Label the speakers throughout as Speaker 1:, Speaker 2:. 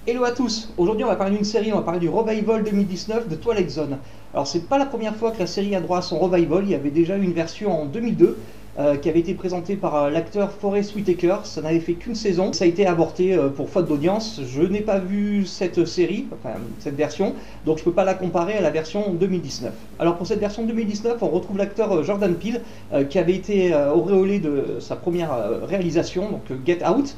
Speaker 1: Hello à tous, aujourd'hui on va parler d'une série, on va parler du Revival 2019 de Twilight Zone. Alors c'est pas la première fois que la série a droit à son revival, il y avait déjà eu une version en 2002 qui avait été présentée par l'acteur Forest Whitaker, ça n'avait fait qu'une saison, ça a été avorté pour faute d'audience. Je n'ai pas vu cette série, enfin cette version, donc je peux pas la comparer à la version 2019. Alors pour cette version 2019, on retrouve l'acteur Jordan Peele qui avait été auréolé de sa première réalisation, donc Get Out.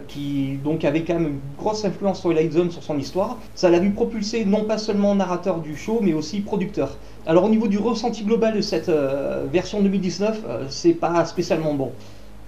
Speaker 1: Qui donc avait quand même une grosse influence sur Twilight Zone, sur son histoire. Ça l'a vu propulser non pas seulement narrateur du show, mais aussi producteur. Alors au niveau du ressenti global de cette version 2019, c'est pas spécialement bon.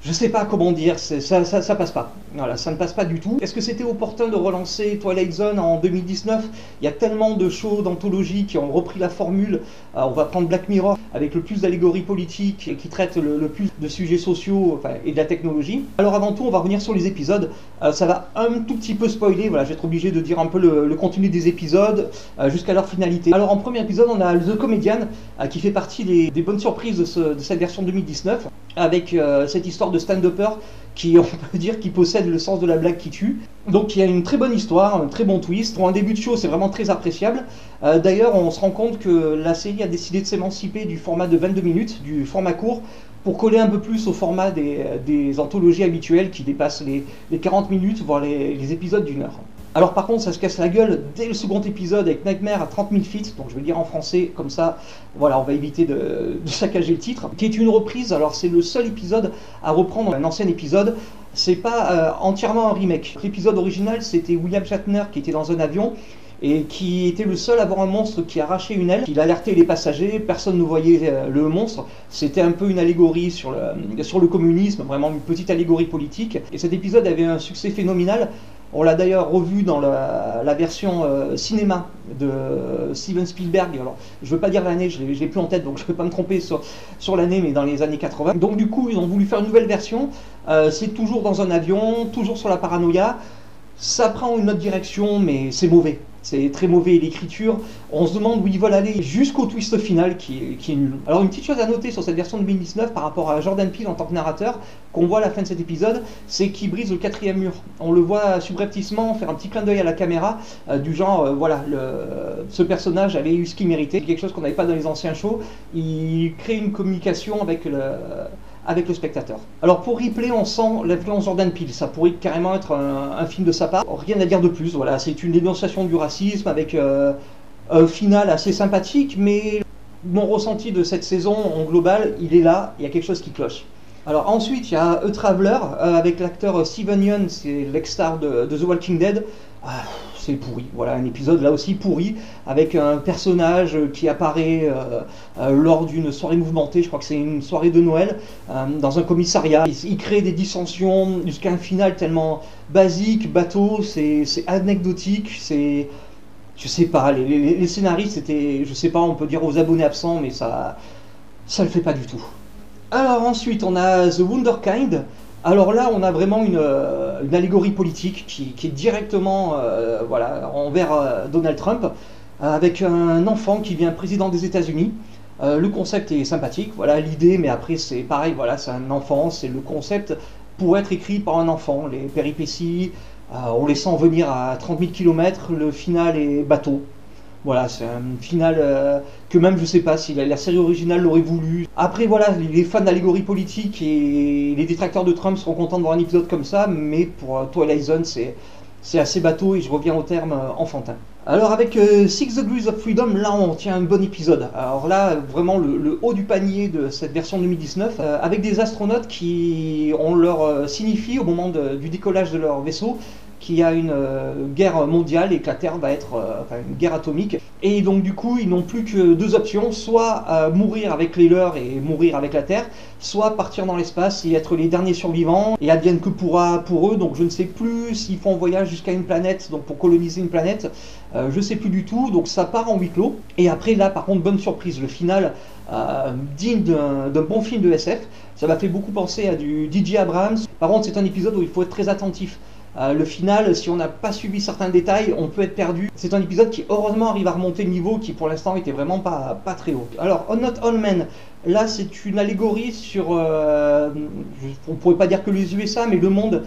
Speaker 1: Je sais pas comment dire, ça passe pas. Voilà, ça ne passe pas du tout. Est-ce que c'était opportun de relancer Twilight Zone en 2019? Il y a tellement de shows d'anthologie qui ont repris la formule. On va prendre Black Mirror avec le plus d'allégories politiques et qui traite le plus de sujets sociaux et de la technologie. Alors avant tout, on va revenir sur les épisodes. Ça va un tout petit peu spoiler, voilà, je vais être obligé de dire un peu le contenu des épisodes jusqu'à leur finalité. Alors en premier épisode, on a The Comedian qui fait partie des bonnes surprises de cette version 2019 avec cette histoire de stand-upper qui, on peut dire, qui possède le sens de la blague qui tue. Donc il y a une très bonne histoire, un très bon twist. Pour un début de show, c'est vraiment très appréciable. D'ailleurs, on se rend compte que la série a décidé de s'émanciper du format de 22 minutes, du format court, pour coller un peu plus au format des anthologies habituelles qui dépassent les 40 minutes, voire les épisodes d'une heure. Alors par contre, ça se casse la gueule dès le second épisode avec Nightmare à 30 000 feet, donc je vais le dire en français, comme ça, voilà, on va éviter de saccager le titre, qui est une reprise. Alors c'est le seul épisode à reprendre un ancien épisode, c'est pas entièrement un remake. L'épisode original, c'était William Shatner qui était dans un avion, et qui était le seul à voir un monstre qui arrachait une aile. Il alertait les passagers, personne ne voyait le monstre. C'était un peu une allégorie sur le communisme, vraiment une petite allégorie politique. Et cet épisode avait un succès phénoménal. On l'a d'ailleurs revu dans la version cinéma de Steven Spielberg. Alors, je ne veux pas dire l'année, je ne l'ai plus en tête, donc je ne vais pas me tromper sur l'année, mais dans les années 80. Donc du coup, ils ont voulu faire une nouvelle version. C'est toujours dans un avion, toujours sur la paranoïa. Ça prend une autre direction, mais c'est mauvais. C'est très mauvais. L'écriture, on se demande où ils veulent aller jusqu'au twist final qui est nul. Alors une petite chose à noter sur cette version 2019 par rapport à Jordan Peele en tant que narrateur, qu'on voit à la fin de cet épisode, c'est qu'il brise le quatrième mur. On le voit subrepticement faire un petit clin d'œil à la caméra, du genre, voilà, ce personnage avait eu ce qu'il méritait, quelque chose qu'on n'avait pas dans les anciens shows. Il crée une communication avec le spectateur. Alors pour Ripley, on sent l'influence Jordan Peele, ça pourrait carrément être un film de sa part. Rien à dire de plus, voilà, c'est une dénonciation du racisme avec un final assez sympathique, mais mon ressenti de cette saison en global, il est là, il y a quelque chose qui cloche. Alors ensuite, il y a A Traveler avec l'acteur Steven Yeun, c'est l'ex-star de The Walking Dead. C'est pourri, voilà, un épisode là aussi pourri, avec un personnage qui apparaît lors d'une soirée mouvementée, je crois que c'est une soirée de Noël, dans un commissariat. Il crée des dissensions jusqu'à un final tellement basique, bateau, c'est anecdotique, c'est... Je sais pas, les scénaristes, c'était, je sais pas, on peut dire aux abonnés absents, mais ça le fait pas du tout. Alors ensuite, on a The Wunderkind. Alors là, on a vraiment une allégorie politique qui est directement voilà, envers Donald Trump, avec un enfant qui devient président des États-Unis. Le concept est sympathique, voilà l'idée, mais après c'est pareil, voilà, c'est un enfant, c'est le concept pour être écrit par un enfant. Les péripéties, on les sent venir à 30 000 km, le final est bateau. Voilà, c'est un final que même je sais pas si la série originale l'aurait voulu. Après voilà, les fans d'allégorie politique et les détracteurs de Trump seront contents de voir un épisode comme ça, mais pour Twilight Zone c'est assez bateau et je reviens au terme enfantin. Alors avec Six Degrees of Freedom, là on tient un bon épisode. Alors là, vraiment le haut du panier de cette version 2019, avec des astronautes qui, on leur signifie au moment du décollage de leur vaisseau qu'il y a une guerre mondiale et que la Terre va être enfin, une guerre atomique. Et donc du coup, ils n'ont plus que deux options, soit mourir avec les leurs et mourir avec la Terre, soit partir dans l'espace et être les derniers survivants, et advienne que pourra pour eux. Donc je ne sais plus s'ils font un voyage jusqu'à une planète, donc pour coloniser une planète, je ne sais plus du tout, donc ça part en huis clos. Et après là, par contre, bonne surprise, le final digne d'un bon film de SF, ça m'a fait beaucoup penser à du DJ Abrams. Par contre, c'est un épisode où il faut être très attentif. Le final, si on n'a pas suivi certains détails, on peut être perdu. C'est un épisode qui heureusement arrive à remonter le niveau, qui pour l'instant était vraiment pas très haut. Alors, On Not All Men, là c'est une allégorie sur, on pourrait pas dire que les USA, mais le monde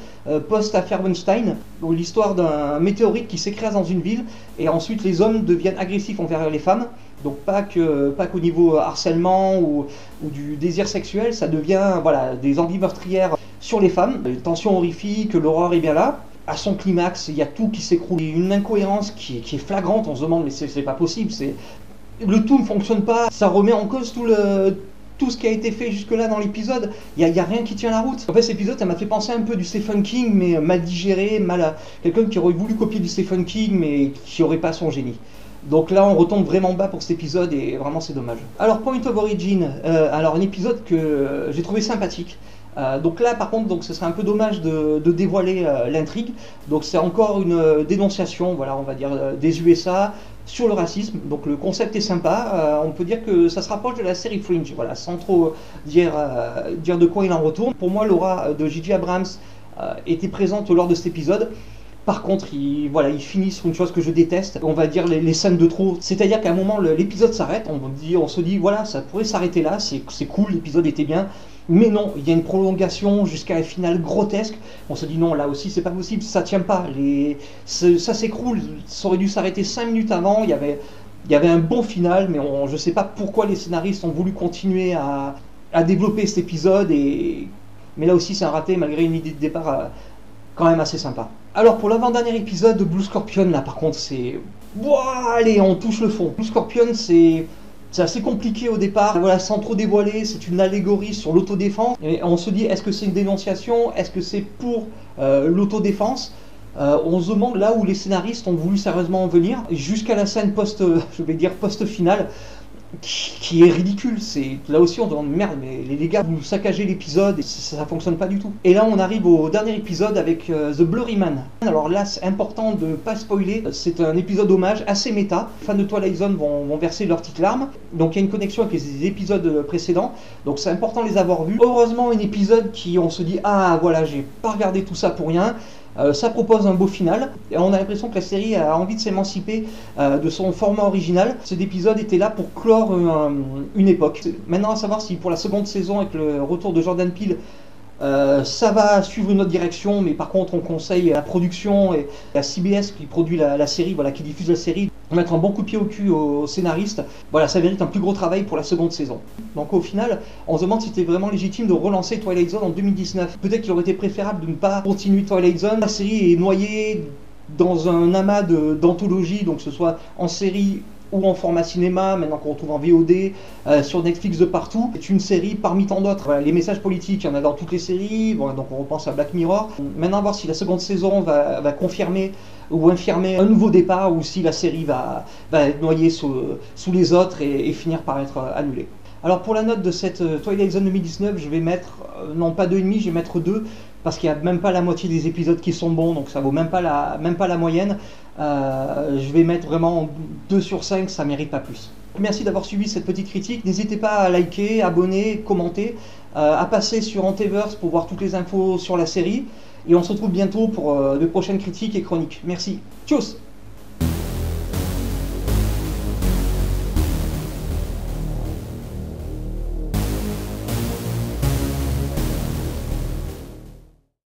Speaker 1: post-affaire Weinstein. Donc l'histoire d'un météorite qui s'écrase dans une ville, et ensuite les hommes deviennent agressifs envers les femmes. Donc pas qu'au niveau harcèlement ou du désir sexuel, ça devient voilà, des envies meurtrières sur les femmes. Les tensions horrifiques, l'horreur est bien là. À son climax, il y a tout qui s'écroule. Une incohérence qui est flagrante, on se demande mais c'est pas possible. Le tout ne fonctionne pas, ça remet en cause tout ce qui a été fait jusque-là dans l'épisode. Il n'y a rien qui tient la route. En fait, cet épisode, ça m'a fait penser un peu du Stephen King, mais mal digéré, quelqu'un qui aurait voulu copier du Stephen King, mais qui n'aurait pas son génie. Donc là on retombe vraiment bas pour cet épisode et vraiment c'est dommage. Alors Point of Origin, alors un épisode que j'ai trouvé sympathique. Donc là par contre donc, ce serait un peu dommage de dévoiler l'intrigue. Donc c'est encore une dénonciation, voilà, on va dire, des USA sur le racisme. Donc le concept est sympa, on peut dire que ça se rapproche de la série Fringe, voilà, sans trop dire de quoi il en retourne. Pour moi l'aura de J.J. Abrams était présente lors de cet épisode. Par contre, il finit sur une chose que je déteste, on va dire les scènes de trop. C'est-à-dire qu'à un moment, l'épisode s'arrête, on se dit, voilà, ça pourrait s'arrêter là, c'est cool, l'épisode était bien. Mais non, il y a une prolongation jusqu'à un final grotesque. On se dit, non, là aussi, c'est pas possible, ça tient pas. Ça s'écroule, ça aurait dû s'arrêter 5 minutes avant, il y avait un bon final, mais je sais pas pourquoi les scénaristes ont voulu continuer à développer cet épisode. Mais là aussi, c'est un raté, malgré une idée de départ quand même assez sympa. Alors pour l'avant-dernier épisode de Blue Scorpion, là par contre c'est... Ouah, allez, on touche le fond. Blue Scorpion c'est assez compliqué au départ, voilà, sans trop dévoiler, c'est une allégorie sur l'autodéfense. Et on se dit, est-ce que c'est une dénonciation? Est-ce que c'est pour l'autodéfense? On se demande là où les scénaristes ont voulu sérieusement en venir, jusqu'à la scène post-finale, qui est ridicule. Là aussi on se demande, merde, mais les gars, vous saccagez l'épisode et ça fonctionne pas du tout. Et là on arrive au dernier épisode avec The Blurry Man. Alors là c'est important de pas spoiler, c'est un épisode hommage assez méta. Les fans de Twilight Zone vont verser leurs petites larmes, donc il y a une connexion avec les épisodes précédents, donc c'est important de les avoir vus. Heureusement un épisode qui, on se dit, ah voilà, j'ai pas regardé tout ça pour rien. Ça propose un beau final, et on a l'impression que la série a envie de s'émanciper de son format original. Cet épisode était là pour clore une époque. Maintenant à savoir si pour la seconde saison, avec le retour de Jordan Peele, ça va suivre une autre direction, mais par contre on conseille à la production et à CBS qui produit la série, voilà, qui diffuse la série, de mettre un bon coup de pied au cul aux scénaristes. Voilà, ça mérite un plus gros travail pour la seconde saison. Donc au final, on se demande si c'était vraiment légitime de relancer Twilight Zone en 2019. Peut-être qu'il aurait été préférable de ne pas continuer Twilight Zone. La série est noyée dans un amas d'anthologies, donc que ce soit en série ou en format cinéma, maintenant qu'on retrouve en VOD, sur Netflix de partout. C'est une série parmi tant d'autres. Voilà, les messages politiques, il y en a dans toutes les séries, bon, donc on repense à Black Mirror. Maintenant, voir si la seconde saison va confirmer ou infirmer un nouveau départ, ou si la série va être noyée sous les autres et finir par être annulée. Alors pour la note de cette Twilight Zone 2019, je vais mettre, non pas 2,5, je vais mettre 2, parce qu'il n'y a même pas la moitié des épisodes qui sont bons, donc ça vaut même pas la moyenne. Je vais mettre vraiment 2 sur 5, ça mérite pas plus. Merci d'avoir suivi cette petite critique, n'hésitez pas à liker, abonner, commenter, à passer sur Antiverse pour voir toutes les infos sur la série, et on se retrouve bientôt pour de prochaines critiques et chroniques. Merci, tchuss!